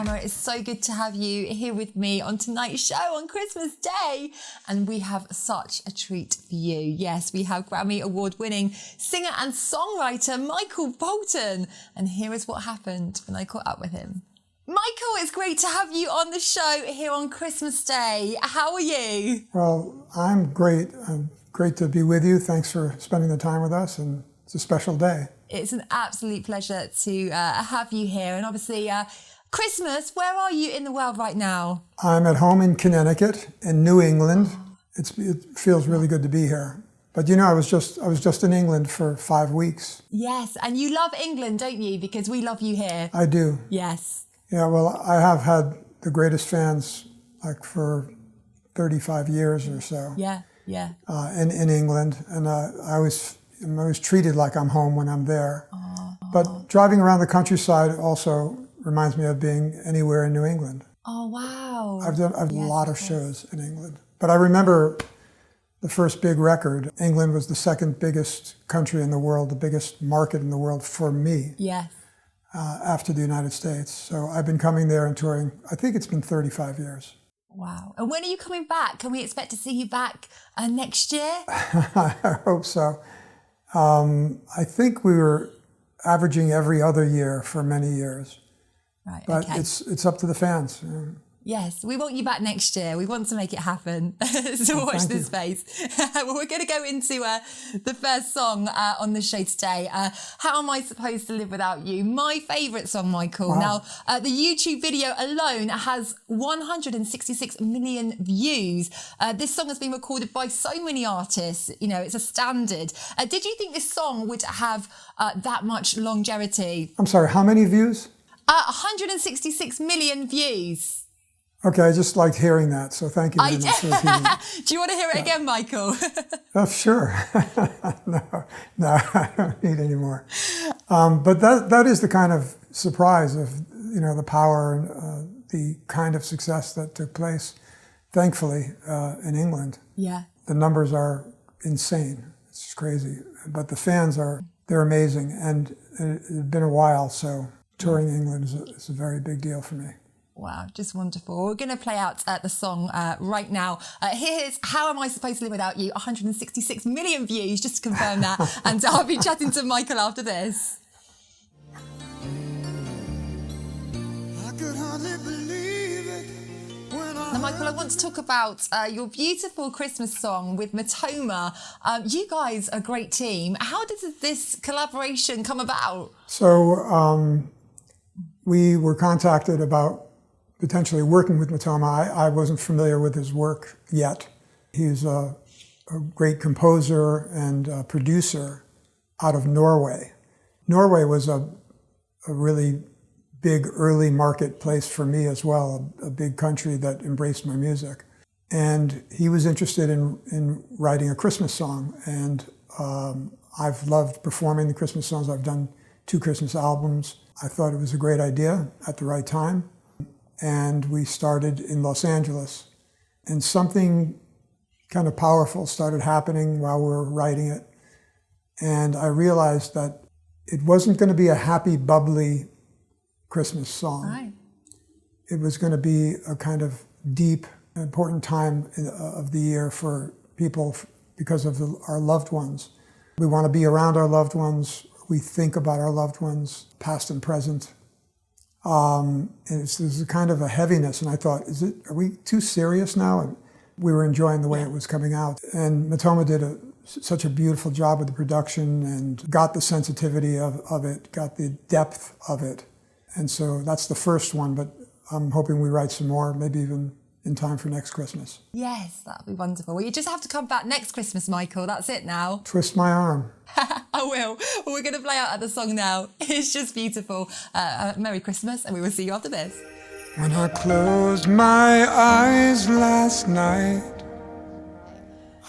Palmer. It's so good to have you here with me on tonight's show on Christmas Day. And we have such a treat for you. Yes, we have Grammy award-winning singer and songwriter Michael Bolton. And here is what happened when I caught up with him. Michael, it's great to have you on the show here on Christmas Day. How are you? Well, I'm great. Great to be with you. Thanks for spending the time with us, and it's a special day. It's an absolute pleasure to have you here. And obviously, Christmas, where are you in the world right now? I'm at home in Connecticut, in New England. It feels really good to be here. But you know, I was just in England for 5 weeks. Yes, and you love England, don't you? Because we love you here. I do. Yes. Yeah, well, I have had the greatest fans like for 35 years or so. Yeah, yeah. In England, and I'm always treated like I'm home when I'm there. But driving around the countryside also reminds me of being anywhere in New England. Oh, wow. I've done a lot of shows in England. But I remember the first big record. England was the second biggest country in the world, the biggest market in the world for me. Yes. After the United States. So I've been coming there and touring, I think it's been 35 years. Wow. And when are you coming back? Can we expect to see you back next year? I hope so. I think we were averaging every other year for many years. Right, but okay. It's up to the fans. Yes, we want you back next year. We want to make it happen. So watch this space. Well, we're going to go into the first song on the show today. How Am I Supposed to Live Without You? My favourite song, Michael. Wow. Now, the YouTube video alone has 166 million views. This song has been recorded by so many artists. You know, it's a standard. Did you think this song would have that much longevity? I'm sorry, how many views? 166 million viees. Okay, I just liked hearing that, so thank you very much for repeating it. Do you want to hear it again, Michael? Sure. No, I don't need any more. But that is the kind of surprise of, you know, the power and the kind of success that took place, thankfully, in England. Yeah. The numbers are insane. It's crazy. But the fans they're amazing. And it's been a while, so touring England is a very big deal for me. Wow, just wonderful. We're going to play out the song right now. Here's How Am I Supposed to Live Without You? 166 million views, just to confirm that. And I'll be chatting to Michael after this. I could hardly believe it when Now, Michael, I want to talk about your beautiful Christmas song with Matoma. You guys are a great team. How did this collaboration come about? So we were contacted about potentially working with Matoma. I wasn't familiar with his work yet. He's a great composer and producer out of Norway. Norway was a really big early marketplace for me as well, a big country that embraced my music. And he was interested in writing a Christmas song. And I've loved performing the Christmas songs. I've done 2 Christmas albums. I thought it was a great idea at the right time. And we started in Los Angeles. And something kind of powerful started happening while we were writing it. And I realized that it wasn't going to be a happy, bubbly Christmas song. Right. It was going to be a kind of deep, important time of the year for people because of our loved ones. We want to be around our loved ones. We think about our loved ones, past and present. And there's a kind of a heaviness, and I thought, are we too serious now? And we were enjoying the way it was coming out. And Matoma did such a beautiful job with the production and got the sensitivity of it, got the depth of it. And so that's the first one, but I'm hoping we write some more, maybe even in time for next Christmas. Yes, that'd be wonderful. Well, you just have to come back next Christmas, Michael. That's it now. Twist my arm. I will. Well, we're going to play out the song now. It's just beautiful. Merry Christmas, and we will see you after this. When I closed my eyes last night.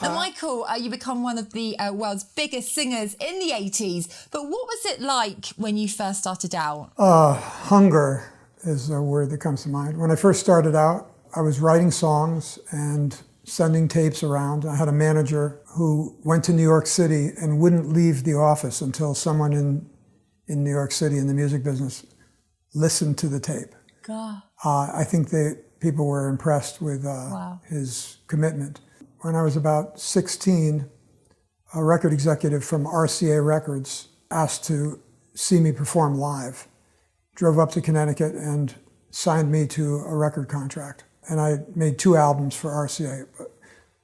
Now, Michael, you become one of the world's biggest singers in the 80s. But what was it like when you first started out? Hunger is a word that comes to mind. When I first started out, I was writing songs and sending tapes around. I had a manager who went to New York City and wouldn't leave the office until someone in New York City in the music business listened to the tape. God. I think that people were impressed with Wow. his commitment. When I was about 16, a record executive from RCA Records asked to see me perform live. Drove up to Connecticut and signed me to a record contract. And I made 2 albums for RCA.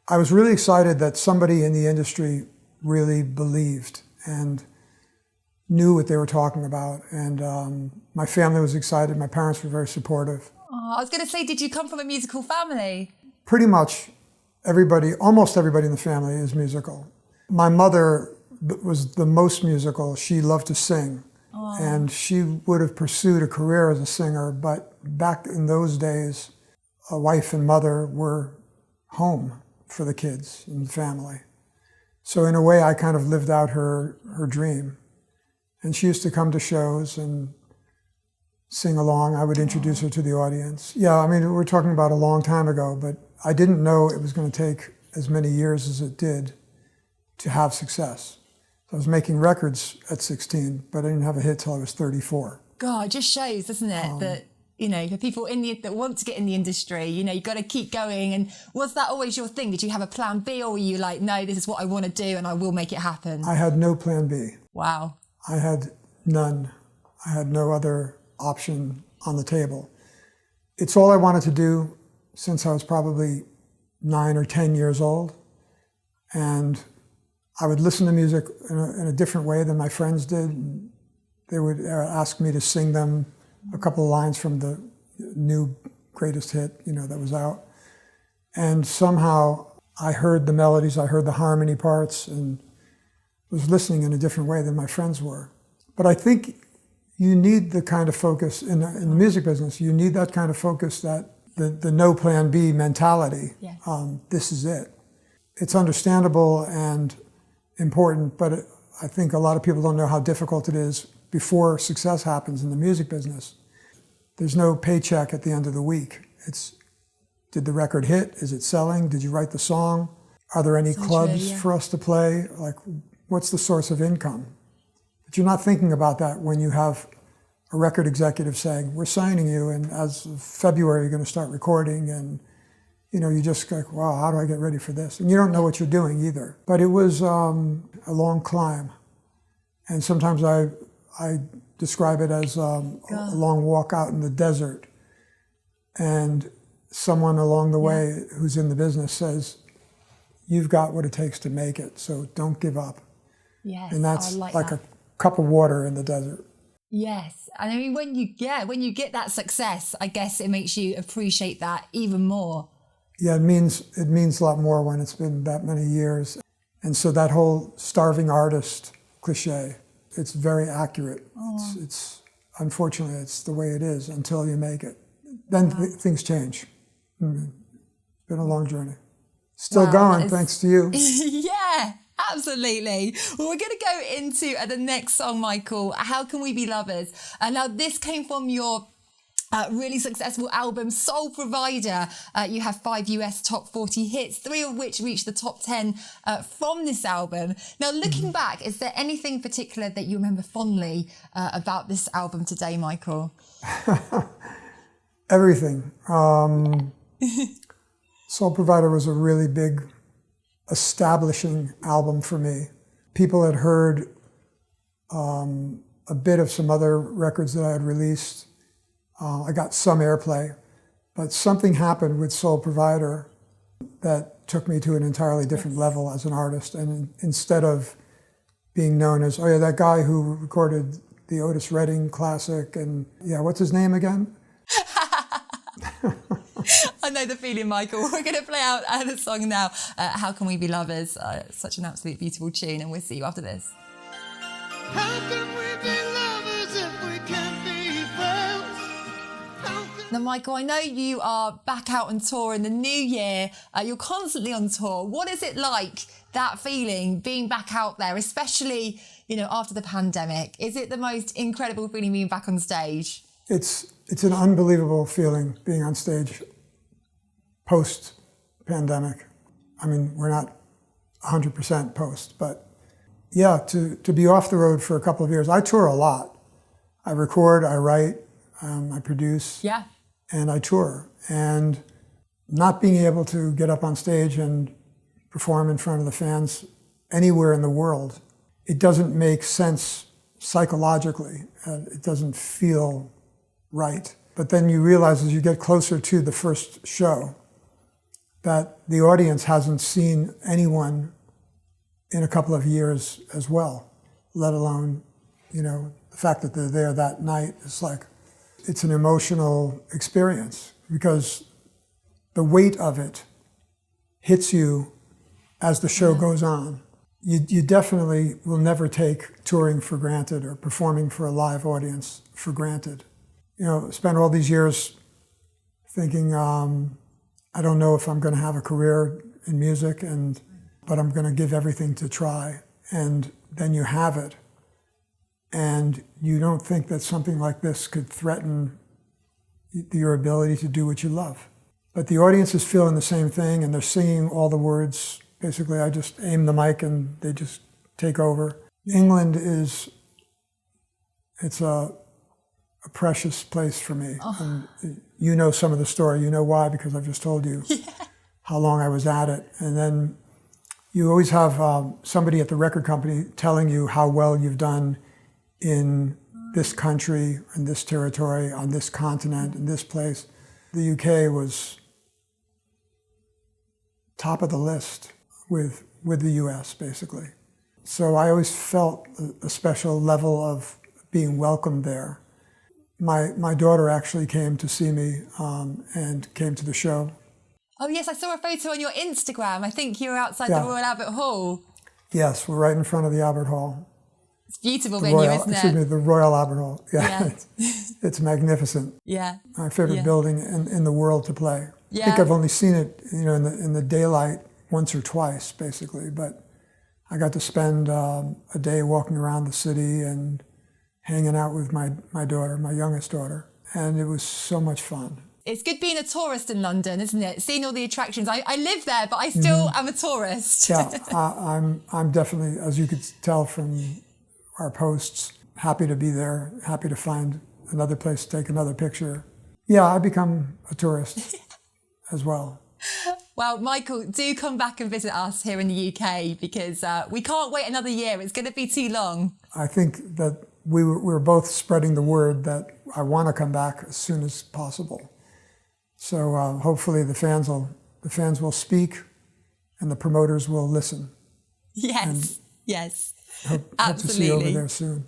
I was really excited that somebody in the industry really believed and knew what they were talking about. And my family was excited. My parents were very supportive. Oh, I was going to say, did you come from a musical family? Pretty much everybody, almost everybody in the family is musical. My mother was the most musical. She loved to sing. Oh. And she would have pursued a career as a singer, but back in those days, a wife and mother were home for the kids and the family. So in a way, I kind of lived out her dream. And she used to come to shows and sing along. I would introduce her to the audience. Yeah, I mean, we're talking about a long time ago, but I didn't know it was going to take as many years as it did to have success. I was making records at 16, but I didn't have a hit till I was 34. God, it just shows, doesn't it, that, you know, for people that want to get in the industry, you know, you've got to keep going. And was that always your thing? Did you have a plan B, or were you like, no, this is what I want to do and I will make it happen? I had no plan B. Wow. I had none. I had no other option on the table. It's all I wanted to do since I was probably 9 or 10 years old. And I would listen to music in a different way than my friends did. They would ask me to sing them a couple of lines from the new greatest hit, you know, that was out. And somehow I heard the melodies, I heard the harmony parts, and was listening in a different way than my friends were. But I think you need the kind of focus in the music business. You need that kind of focus, that the no plan B mentality. Yes. This is it. It's understandable and important, but I think a lot of people don't know how difficult it is before success happens in the music business. There's no paycheck at the end of the week. It's, did the record hit? Is it selling? Did you write the song? Are there any clubs for us to play? Like, what's the source of income? But you're not thinking about that when you have a record executive saying, we're signing you, and as of February, you're going to start recording, and you know, you just go, wow, how do I get ready for this? And you don't know what you're doing either. But it was a long climb. And sometimes I describe it as a long walk out in the desert. And someone along the way who's in the business says, you've got what it takes to make it, so don't give up. Yes, and that's like like that. A cup of water in the desert. Yes, and I mean, when you get that success, I guess it makes you appreciate that even more. Yeah, it means a lot more when it's been that many years. And so that whole starving artist cliche, it's very accurate. It's unfortunately, it's the way it is until you make it. Then things change. It's been a long journey. Still going, thanks to you. Yeah, absolutely. Well, we're going to go into the next song, Michael, How Can We Be Lovers? Now, this came from your really successful album, Soul Provider. You have 5 US top 40 hits, 3 of which reached the top 10 from this album. Now, looking back, is there anything particular that you remember fondly about this album today, Michael? Everything. Soul Provider was a really big establishing album for me. People had heard a bit of some other records that I had released. I got some airplay, but something happened with Soul Provider that took me to an entirely different level as an artist. And instead of being known as, oh yeah, that guy who recorded the Otis Redding classic, and yeah, what's his name again? I know the feeling, Michael. We're going to play out the song now, How Can We Be Lovers? Such an absolute beautiful tune, and we'll see you after this. How can we be lovers if we can't be friends? Now, Michael, I know you are back out on tour in the new year. You're constantly on tour. What is it like, that feeling, being back out there, especially, you know, after the pandemic? Is it the most incredible feeling being back on stage? It's an unbelievable feeling being on stage post-pandemic. I mean, we're not 100% post, but yeah, to be off the road for a couple of years. I tour a lot. I record, I write, I produce, Yeah. and I tour. And not being able to get up on stage and perform in front of the fans anywhere in the world, it doesn't make sense psychologically. It doesn't feel right. But then you realize as you get closer to the first show that the audience hasn't seen anyone in a couple of years as well, let alone, the fact that they're there that night. It's an emotional experience because the weight of it hits you as the show goes on. You definitely will never take touring for granted or performing for a live audience for granted. Spent all these years thinking, I don't know if I'm going to have a career in music, but I'm going to give everything to try. And then you have it. And you don't think that something like this could threaten your ability to do what you love. But the audience is feeling the same thing, and they're singing all the words. Basically, I just aim the mic and they just take over. England it's a precious place for me. Oh. And you know some of the story. You know why, because I've just told you how long I was at it. And then you always have somebody at the record company telling you how well you've done in this country, in this territory, on this continent, in this place. The UK was top of the list with the US, basically. So I always felt a special level of being welcomed there. My daughter actually came to see me and came to the show. Oh yes, I saw a photo on your Instagram. I think you were outside Yeah. the Royal Albert Hall. Yes, we're right in front of the Albert Hall. It's a beautiful venue, isn't it? Excuse me, the Royal Albert Hall. Yeah, Yeah. it's magnificent. Yeah. My favorite building in the world to play. Yeah. I think I've only seen it, in the daylight once or twice, basically. But I got to spend a day walking around the city and hanging out with my daughter, my youngest daughter, and it was so much fun. It's good being a tourist in London, isn't it? Seeing all the attractions. I live there, but I still am a tourist. Yeah, I'm definitely, as you could tell from our posts, happy to be there, happy to find another place to take another picture. Yeah, I become a tourist as well. Well, Michael, do come back and visit us here in the UK because we can't wait another year. It's going to be too long. I think that we were both spreading the word that I want to come back as soon as possible. So hopefully the fans will speak and the promoters will listen. Yes, yes. Hope Absolutely. to see you over there soon.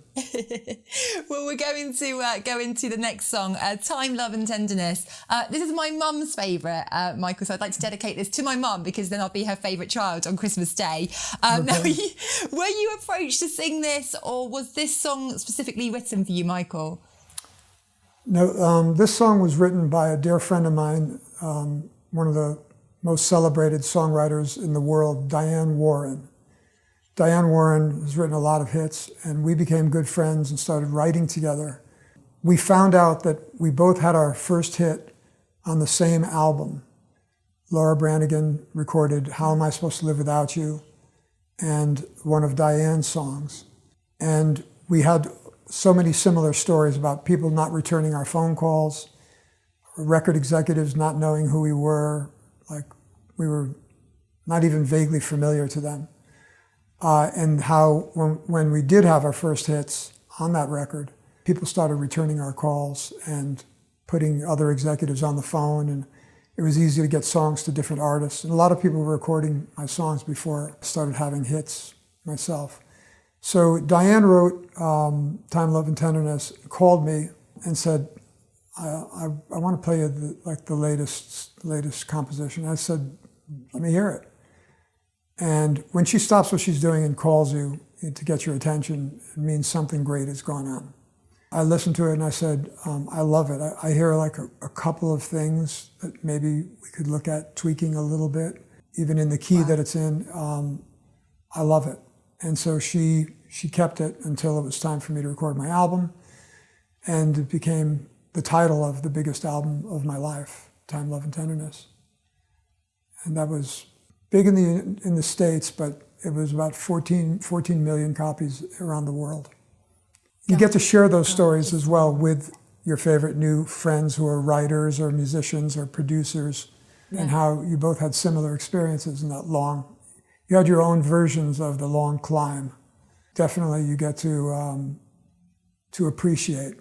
Well, we're going to go into the next song, Time, Love and Tenderness. This is my mum's favourite, Michael, so I'd like to dedicate this to my mum because then I'll be her favourite child on Christmas Day. Okay. Now, were you approached to sing this, or was this song specifically written for you, Michael? No, this song was written by a dear friend of mine, one of the most celebrated songwriters in the world, Diane Warren. Diane Warren has written a lot of hits, and we became good friends and started writing together. We found out that we both had our first hit on the same album. Laura Branigan recorded How Am I Supposed to Live Without You and one of Diane's songs. And we had so many similar stories about people not returning our phone calls, record executives not knowing who we were, like we were not even vaguely familiar to them. And how when we did have our first hits on that record, people started returning our calls and putting other executives on the phone, and it was easy to get songs to different artists. And a lot of people were recording my songs before I started having hits myself. So Diane wrote Time, Love and Tenderness, called me and said, I want to play you the latest composition. I said, let me hear it. And when she stops what she's doing and calls you to get your attention, it means something great has gone on. I listened to it and I said, I love it. I hear like a couple of things that maybe we could look at tweaking a little bit, even in the key that it's in. I love it. And so she kept it until it was time for me to record my album. And it became the title of the biggest album of my life, Time, Love and Tenderness. And that was big in the States, but it was about 14 million copies around the world. You get to share those stories as well with your favorite new friends who are writers or musicians or producers, and how you both had similar experiences in that you had your own versions of the long climb. Definitely you get to appreciate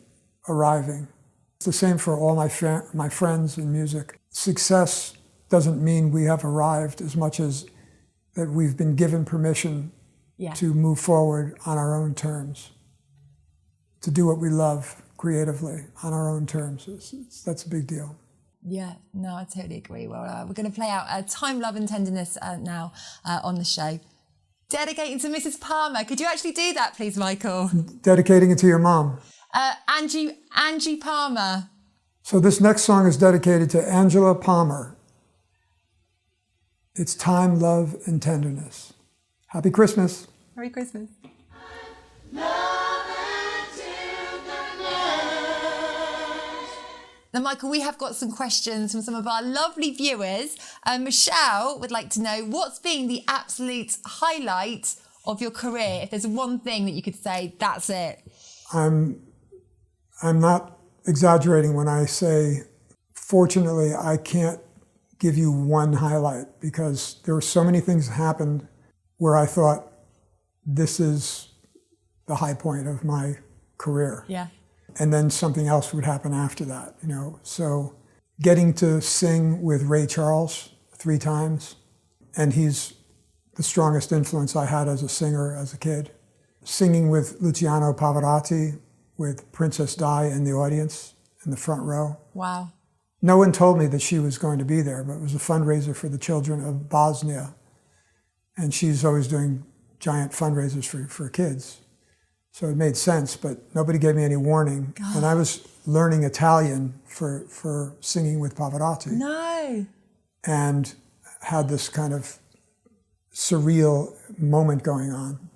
arriving. It's the same for all my friends in music. Success doesn't mean we have arrived as much as that we've been given permission to move forward on our own terms, to do what we love creatively on our own terms. That's a big deal. Yeah, no, I totally agree. Well, we're going to play out Time, Love and Tenderness now on the show. Dedicating to Mrs. Palmer. Could you actually do that, please, Michael? Dedicating it to your mom. Angie Palmer. So this next song is dedicated to Angela Palmer. It's Time, Love and Tenderness. Happy Christmas. Merry Christmas. Now, Michael, we have got some questions from some of our lovely viewers. Michelle would like to know, what's been the absolute highlight of your career? If there's one thing that you could say, that's it. I'm not exaggerating when I say, fortunately, I can't give you one highlight, because there were so many things that happened where I thought, this is the high point of my career. Yeah. And then something else would happen after that, you know. So getting to sing with Ray Charles 3 times, and he's the strongest influence I had as a singer as a kid. Singing with Luciano Pavarotti, with Princess Di in the audience, in the front row. Wow. No one told me that she was going to be there, but it was a fundraiser for the children of Bosnia. And she's always doing giant fundraisers for kids. So it made sense, but nobody gave me any warning. God. And I was learning Italian for singing with Pavarotti. No. And had this kind of surreal moment going on.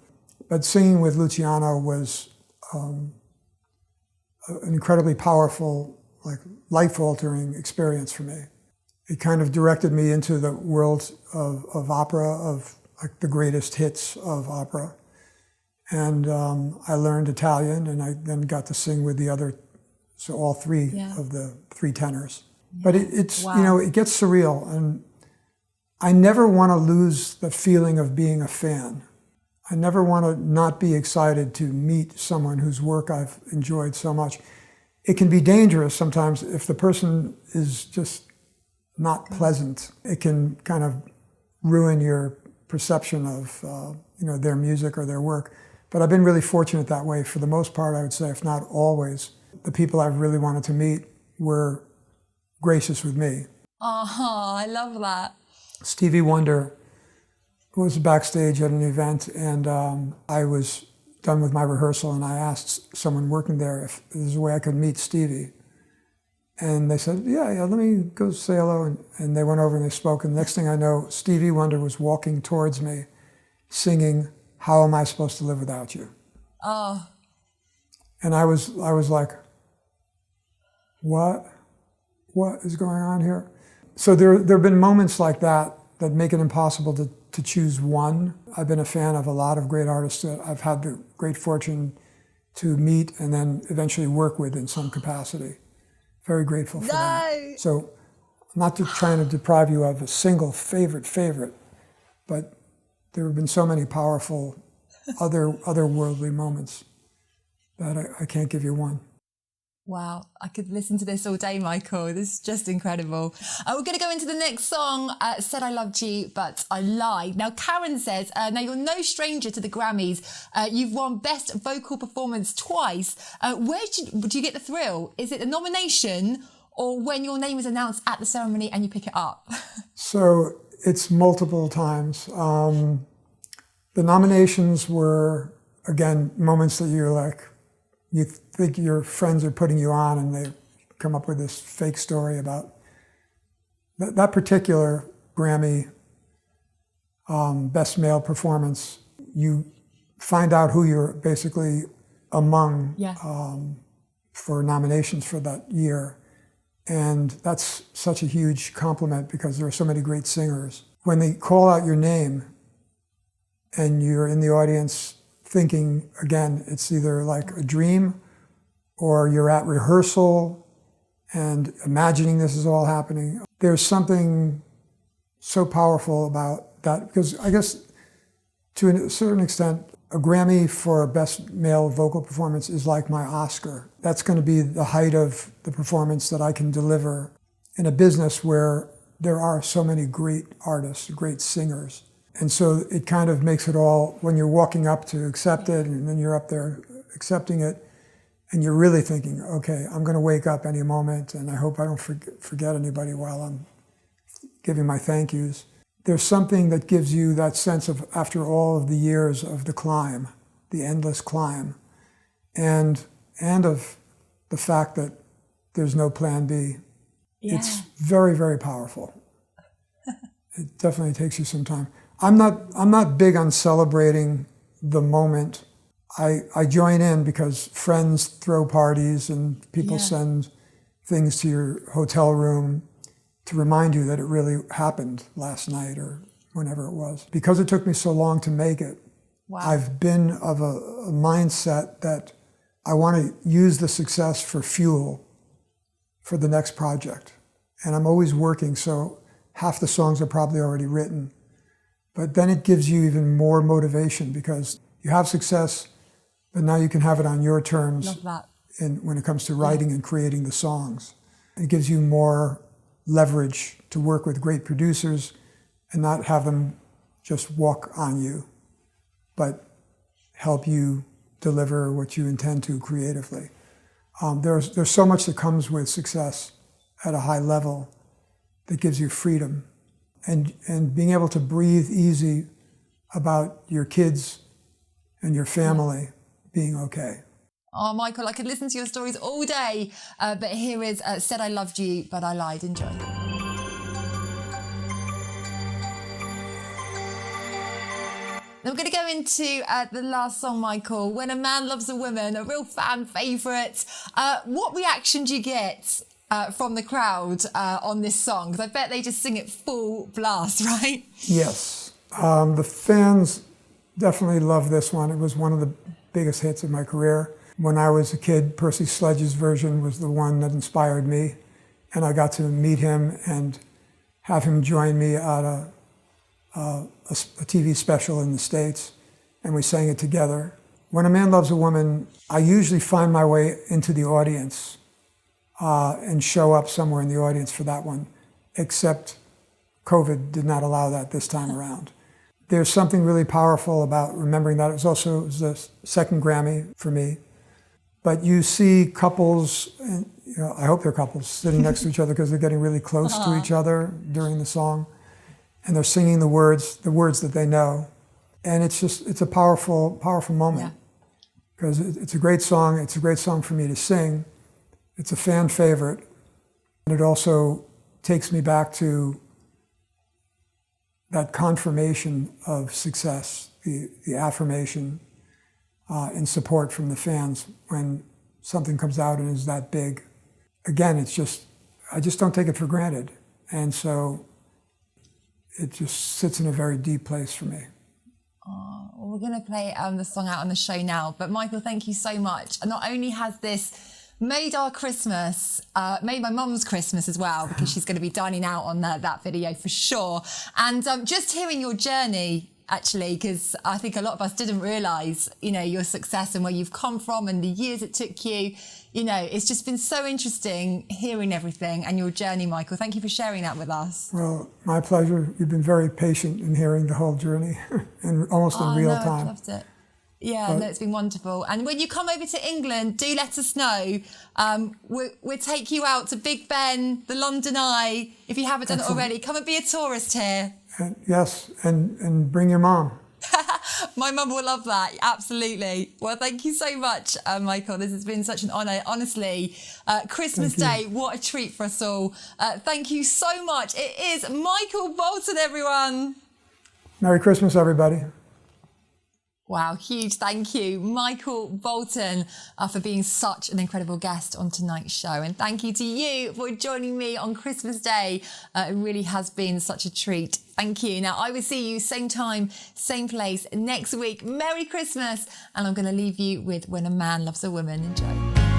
But singing with Luciano was an incredibly powerful, like life-altering experience for me. It kind of directed me into the world of opera, of like the greatest hits of opera. And I learned Italian, and I then got to sing with the other, so all 3 of the 3 tenors. But it's, you know, it gets surreal, and I never want to lose the feeling of being a fan. I never want to not be excited to meet someone whose work I've enjoyed so much. It can be dangerous sometimes if the person is just not pleasant. It can kind of ruin your perception of you know, their music or their work. But I've been really fortunate that way. For the most part, I would say, if not always, the people I've really wanted to meet were gracious with me. Oh, I love that. Stevie Wonder was backstage at an event, and I was done with my rehearsal, and I asked someone working there if there's a way I could meet Stevie. And they said, yeah, let me go say hello. And they went over and they spoke. And the next thing I know, Stevie Wonder was walking towards me, singing, "How Am I Supposed to Live Without You?" Oh. And I was like, what is going on here? So there have been moments like that that make it impossible to choose one. I've been a fan of a lot of great artists that I've had the great fortune to meet and then eventually work with in some capacity. Very grateful for that. So I'm not trying to deprive you of a single favorite, but there have been so many powerful otherworldly moments that I can't give you one. Wow, I could listen to this all day, Michael. This is just incredible. We're going to go into the next song, Said I Loved You, But I Lied. Now, Karen says, now you're no stranger to the Grammys. You've won Best Vocal Performance twice. Where do you get the thrill? Is it the nomination or when your name is announced at the ceremony and you pick it up? So it's multiple times. The nominations were, again, moments that you're like, you think your friends are putting you on and they come up with this fake story about that particular Grammy Best Male Performance. You find out who you're basically among for nominations for that year. And that's such a huge compliment because there are so many great singers. When they call out your name and you're in the audience thinking, again, it's either like a dream or you're at rehearsal and imagining this is all happening. There's something so powerful about that, because I guess to a certain extent, a Grammy for Best Male Vocal Performance is like my Oscar. That's going to be the height of the performance that I can deliver in a business where there are so many great artists, great singers. And so it kind of makes it all, when you're walking up to accept it, and then you're up there accepting it, and you're really thinking, okay, I'm going to wake up any moment, and I hope I don't forget anybody while I'm giving my thank yous. There's something that gives you that sense of, after all of the years of the climb, the endless climb, and of the fact that there's no plan B. Yeah. It's very, very powerful. It definitely takes you some time. I'm not big on celebrating the moment. I join in because friends throw parties and people send things to your hotel room to remind you that it really happened last night or whenever it was. Because it took me so long to make it, I've been of a mindset that I want to use the success for fuel for the next project. And I'm always working, so half the songs are probably already written. But then it gives you even more motivation because you have success, but now you can have it on your terms. Love that. When it comes to writing and creating the songs. It gives you more leverage to work with great producers and not have them just walk on you, but help you deliver what you intend to creatively. There's so much that comes with success at a high level that gives you freedom and being able to breathe easy about your kids and your family being okay. Oh, Michael, I could listen to your stories all day, but here is Said I Loved You, But I Lied. Enjoy. Now we're going to go into the last song, Michael, When a Man Loves a Woman, a real fan favourite. What reaction do you get from the crowd on this song? Because I bet they just sing it full blast, right? Yes. The fans definitely love this one. It was one of the biggest hits of my career. When I was a kid, Percy Sledge's version was the one that inspired me, and I got to meet him and have him join me at a TV special in the States, and we sang it together. When a Man Loves a Woman, I usually find my way into the audience and show up somewhere in the audience for that one, except COVID did not allow that this time around. There's something really powerful about remembering that. It was the second Grammy for me. But you see couples, and, I hope they're couples, sitting next to each other because they're getting really close to each other during the song. And they're singing the words that they know. And it's a powerful, powerful moment. Because it's a great song. It's a great song for me to sing. It's a fan favorite. And it also takes me back to that confirmation of success, the affirmation and support from the fans when something comes out and is that big. Again, I just don't take it for granted. And so it just sits in a very deep place for me. Oh, well, we're going to play the song out on the show now. But Michael, thank you so much. And not only has this made our Christmas, made my mum's Christmas as well, because she's going to be dining out on that video for sure. And just hearing your journey, actually, because I think a lot of us didn't realise, your success and where you've come from and the years it took you. It's just been so interesting hearing everything and your journey, Michael. Thank you for sharing that with us. Well, my pleasure. You've been very patient in hearing the whole journey and almost in real time. I've loved it. Yeah, no, it's been wonderful. And when you come over to England, do let us know. We'll take you out to Big Ben, the London Eye. If you haven't done it already, come and be a tourist here. Yes, and bring your mom. My mum will love that, absolutely. Well, thank you so much, Michael. This has been such an honour. Honestly, Christmas Day, what a treat for us all. Thank you so much. It is Michael Bolton, everyone. Merry Christmas, everybody. Wow, huge thank you, Michael Bolton, for being such an incredible guest on tonight's show. And thank you to you for joining me on Christmas Day. It really has been such a treat. Thank you. Now, I will see you same time, same place next week. Merry Christmas. And I'm going to leave you with When a Man Loves a Woman. Enjoy.